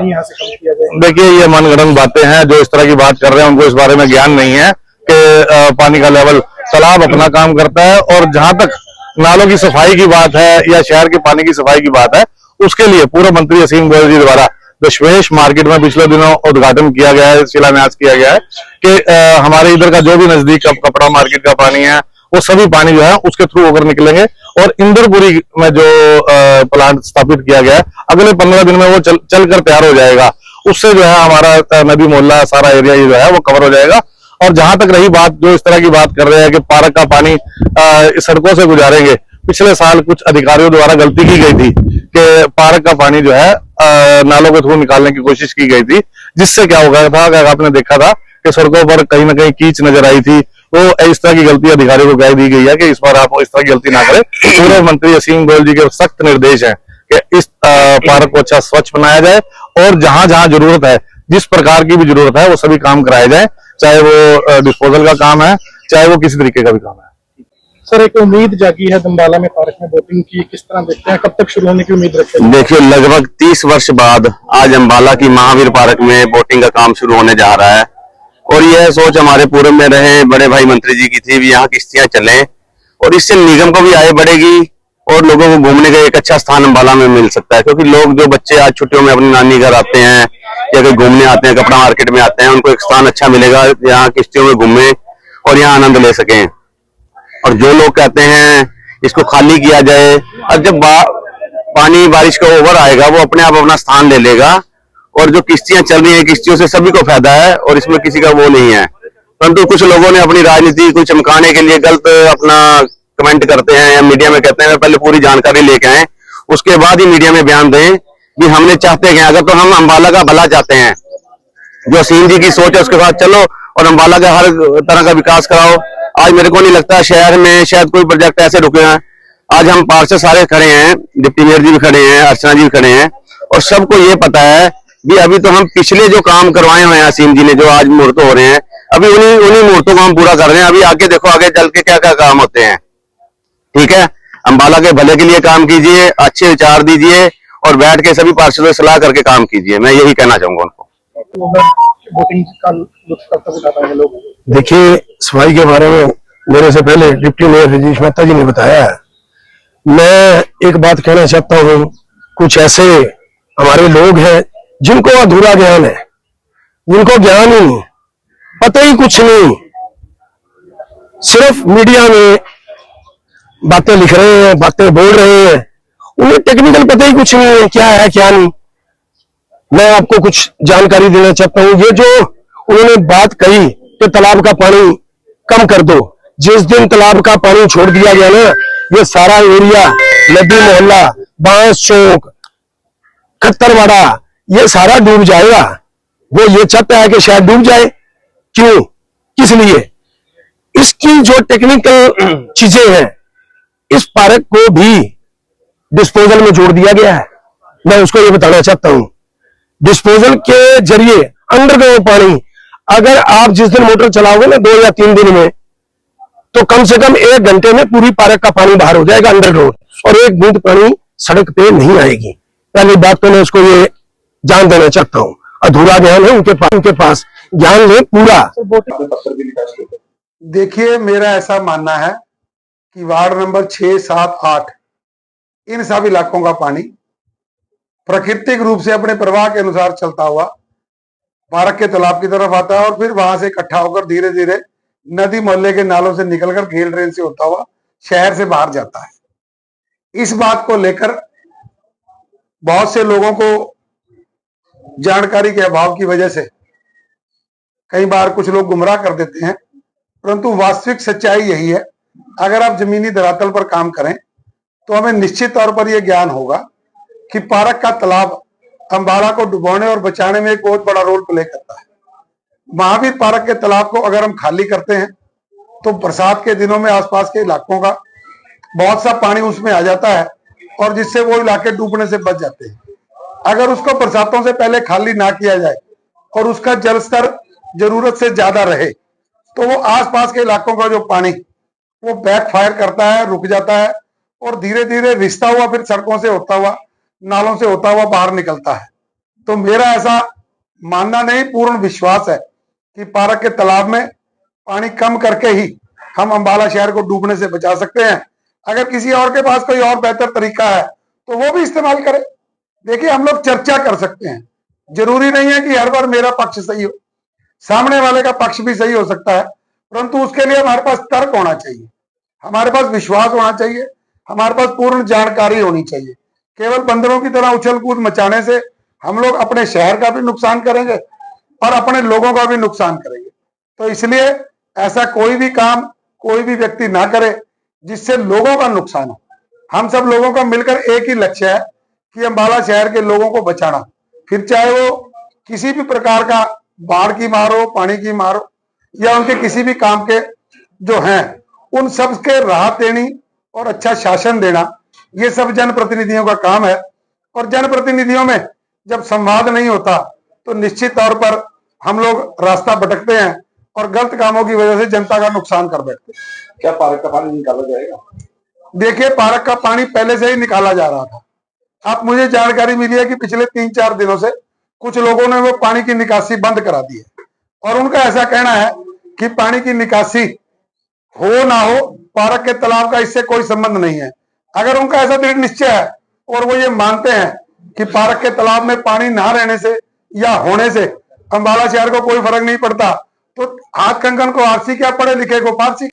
पानी यहाँ से कम किया जाए? देखिए, ये मनगढ़ंत बातें हैं। जो इस तरह की बात कर रहे हैं उनको इस बारे में ज्ञान नहीं है कि पानी का लेवल, तालाब अपना काम करता है। और जहां तक नालों की सफाई की बात है या शहर के पानी की सफाई की बात है, उसके लिए पूर्व मंत्री असीम गोयल जी द्वारा दशमेश मार्केट में पिछले दिनों उद्घाटन किया गया है, शिलान्यास किया गया है कि हमारे इधर का जो भी नजदीक कपड़ा मार्केट का पानी है, वो सभी पानी जो है उसके थ्रू होकर निकलेंगे। और इंदरपुरी में जो प्लांट स्थापित किया गया है, अगले 15 दिन में वो चलकर तैयार हो जाएगा। उससे जो है हमारा नदी मोहल्ला सारा एरिया ये जो है वो कवर हो जाएगा। और जहां तक रही बात, जो इस तरह की बात कर रहे हैं कि पार्क का पानी सड़कों से गुजारेंगे, पिछले साल कुछ अधिकारियों द्वारा गलती की गई थी कि पार्क का पानी जो है नालों के थ्रू निकालने की कोशिश की गई थी, जिससे क्या हो गया था कि आपने देखा था कि सड़कों पर कहीं ना कहीं कीच नजर आई थी। तो इस तरह की गलती अधिकारियों को कह दी गई है कि इस बार आप इस तरह की गलती ना करें। पूर्व मंत्री असीम गोयल जी के सख्त निर्देश हैं कि इस पार्क को अच्छा स्वच्छ बनाया जाए और जहां जहां जरूरत है, जिस प्रकार की भी जरूरत है, वो सभी काम कराए जाए, चाहे वो डिस्पोजल का काम है, चाहे वो किसी तरीके का भी काम है। सर, एक उम्मीद जागी है दंबाला में पार्क में बोटिंग की, किस तरह देखते हैं, कब तक शुरू होने की उम्मीद रखते हैं? देखिए, लगभग 30 वर्ष बाद आज अंबाला की महावीर पार्क में बोटिंग का काम शुरू होने जा रहा है। और यह सोच हमारे पूर्व में रहे बड़े भाई मंत्री जी की थी भी यहाँ किश्तियां चलें, और इससे निगम को भी आय बढ़ेगी और लोगों को घूमने का एक अच्छा स्थान अंबाला में मिल सकता है। क्योंकि लोग, जो बच्चे आज छुट्टियों में अपनी नानी घर आते हैं या कहीं घूमने आते हैं, कपड़ा मार्केट में आते हैं, उनको एक स्थान अच्छा मिलेगा यहाँ किश्तियों में घूमें और यहाँ आनंद ले सकें। और जो लोग कहते हैं इसको खाली किया जाए, और जब पानी बारिश का ओवर आएगा वो अपने आप अपना स्थान ले लेगा। और जो किश्तियां चल रही हैं, किश्तियों से सभी को फायदा है और इसमें किसी का वो नहीं है। परंतु कुछ लोगों ने अपनी राजनीति को चमकाने के लिए गलत अपना कमेंट करते हैं या मीडिया में कहते हैं पहले पूरी जानकारी लेके आए, उसके बाद ही मीडिया में बयान दें कि हमने चाहते हैं। अगर तो हम अंबाला का भला चाहते हैं, जो असीम जी की सोच है उसके साथ चलो और अंबाला का हर तरह का विकास कराओ। आज मेरे को नहीं लगता शहर में शायद कोई प्रोजेक्ट ऐसे रुके हैं। आज हम पार्षद सारे खड़े हैं, डिप्टी मेयर जी भी खड़े हैं, अर्चना जी भी खड़े हैं, और सबको ये पता है भी अभी तो हम पिछले जो काम करवाए हुए हैं असीम जी ने, जो आज मुहूर्त हो रहे हैं, अभी उन्हीं मुहूर्तों को हम पूरा कर रहे हैं। अभी आगे देखो, आगे चल के क्या क्या काम होते हैं। ठीक है, अंबाला के भले के लिए काम कीजिए, अच्छे विचार दीजिए और बैठ के सभी पार्षदों से सलाह करके काम कीजिए। मैं यही कहना चाहूंगा उनको। देखिए, सफाई के बारे में मेरे से पहले डिप्टी मेयर रजीश मेहता जी ने बताया है। मैं एक बात कहना चाहता हूँ, कुछ ऐसे हमारे लोग हैं जिनको अधूरा ज्ञान है, जिनको ज्ञान ही नहीं, पता ही कुछ नहीं, सिर्फ मीडिया में बातें लिख रहे हैं, बातें बोल रहे हैं, उन्हें टेक्निकल पता ही कुछ नहीं है, क्या है क्या नहीं। मैं आपको कुछ जानकारी देना चाहता हूँ। ये जो उन्होंने बात कही कि तालाब का पानी कम कर दो, जिस दिन तालाब का पानी छोड़ दिया गया ना, ये सारा एरिया, नदी मोहल्ला, बांस चौक, खत्तरवाड़ा, ये सारा डूब जाएगा। वो ये चाहता है कि शायद डूब जाए। क्यों, किस लिए? इसकी जो टेक्निकल चीजें हैं, इस पार्क को भी डिस्पोजल में जोड़ दिया गया है। मैं उसको ये बताना चाहता हूं, डिस्पोजल के जरिए अंडरग्राउंड पानी, अगर आप जिस दिन मोटर चलाओगे ना 2 या 3 दिन में, तो कम से कम 1 घंटे में पूरी पार्क का पानी बाहर हो जाएगा अंडरग्राउंड, और एक बूंद पानी सड़क पे नहीं आएगी। पहली बात तो मैं उसको ये जान देना चाहता हूं। अधूरा ज्ञान है उनके पास, ज्ञान ले पूरा। देखिए, मेरा ऐसा मानना है कि वार्ड नंबर 6, 7, 8 इन सब इलाकों का पानी प्राकृतिक रूप से अपने प्रवाह के अनुसार चलता हुआ पार्क के तालाब की तरफ आता है और फिर वहां से इकट्ठा होकर धीरे धीरे नदी मोहल्ले के नालों से निकलकर घेल ड्रेन से होता हुआ शहर से बाहर जाता है। इस बात को लेकर बहुत से लोगों को जानकारी के अभाव की वजह से कई बार कुछ लोग गुमराह कर देते हैं, परंतु वास्तविक सच्चाई यही है। अगर आप जमीनी धरातल पर काम करें तो हमें निश्चित तौर पर यह ज्ञान होगा कि पार्क का तालाब अंबाला को डुबोने और बचाने में एक बहुत बड़ा रोल प्ले करता है। महावीर पार्क के तालाब को अगर हम खाली करते हैं तो बरसात के दिनों में आसपास के इलाकों का बहुत सा पानी उसमें आ जाता है और जिससे वो इलाके डूबने से बच जाते हैं। अगर उसको बरसातों से पहले खाली ना किया जाए और उसका जल स्तर जरूरत से ज्यादा रहे तो वो आसपास के इलाकों का जो पानी वो बैकफायर करता है, रुक जाता है और धीरे धीरे रिसता हुआ फिर सड़कों से होता हुआ, नालों से होता हुआ बाहर निकलता है। तो मेरा ऐसा मानना नहीं, पूर्ण विश्वास है कि पार्क के तालाब में पानी कम करके ही हम अंबाला शहर को डूबने से बचा सकते हैं। अगर किसी और के पास कोई और बेहतर तरीका है तो वो भी इस्तेमाल करे। देखिए, हम लोग चर्चा कर सकते हैं, जरूरी नहीं है कि हर बार मेरा पक्ष सही हो, सामने वाले का पक्ष भी सही हो सकता है, परंतु उसके लिए हमारे पास तर्क होना चाहिए, हमारे पास विश्वास होना चाहिए, हमारे पास पूर्ण जानकारी होनी चाहिए। केवल बंदरों की तरह उछल कूद मचाने से हम लोग अपने शहर का भी नुकसान करेंगे और अपने लोगों का भी नुकसान करेंगे। तो इसलिए ऐसा कोई भी काम कोई भी व्यक्ति ना करे जिससे लोगों का नुकसान हो। हम सब लोगों का मिलकर एक ही लक्ष्य है कि अंबाला शहर के लोगों को बचाना, फिर चाहे वो किसी भी प्रकार का बाढ़ की मार हो, पानी की मार हो, या उनके किसी भी काम के जो हैं उन सब के राहत देनी और अच्छा शासन देना, ये सब जनप्रतिनिधियों का काम है। और जनप्रतिनिधियों में जब संवाद नहीं होता तो निश्चित तौर पर हम लोग रास्ता भटकते हैं और गलत कामों की वजह से जनता का नुकसान कर बैठते हैं। क्या पार्क का पानी निकाला जाएगा? देखिए, पार्क का पानी पहले से ही निकाला जा रहा था। अब मुझे जानकारी मिली है कि पिछले 3-4 दिनों से कुछ लोगों ने वो पानी की निकासी बंद करा दी है और उनका ऐसा कहना है कि पानी की निकासी हो ना हो, पार्क के तालाब का इससे कोई संबंध नहीं है। अगर उनका ऐसा दृढ़ निश्चय है और वो ये मानते हैं कि पार्क के तालाब में पानी ना रहने से या होने से अंबाला शहर को कोई फर्क नहीं पड़ता, तो हाथ कंकन को आरसी क्या, पढ़े लिखे को फारसी।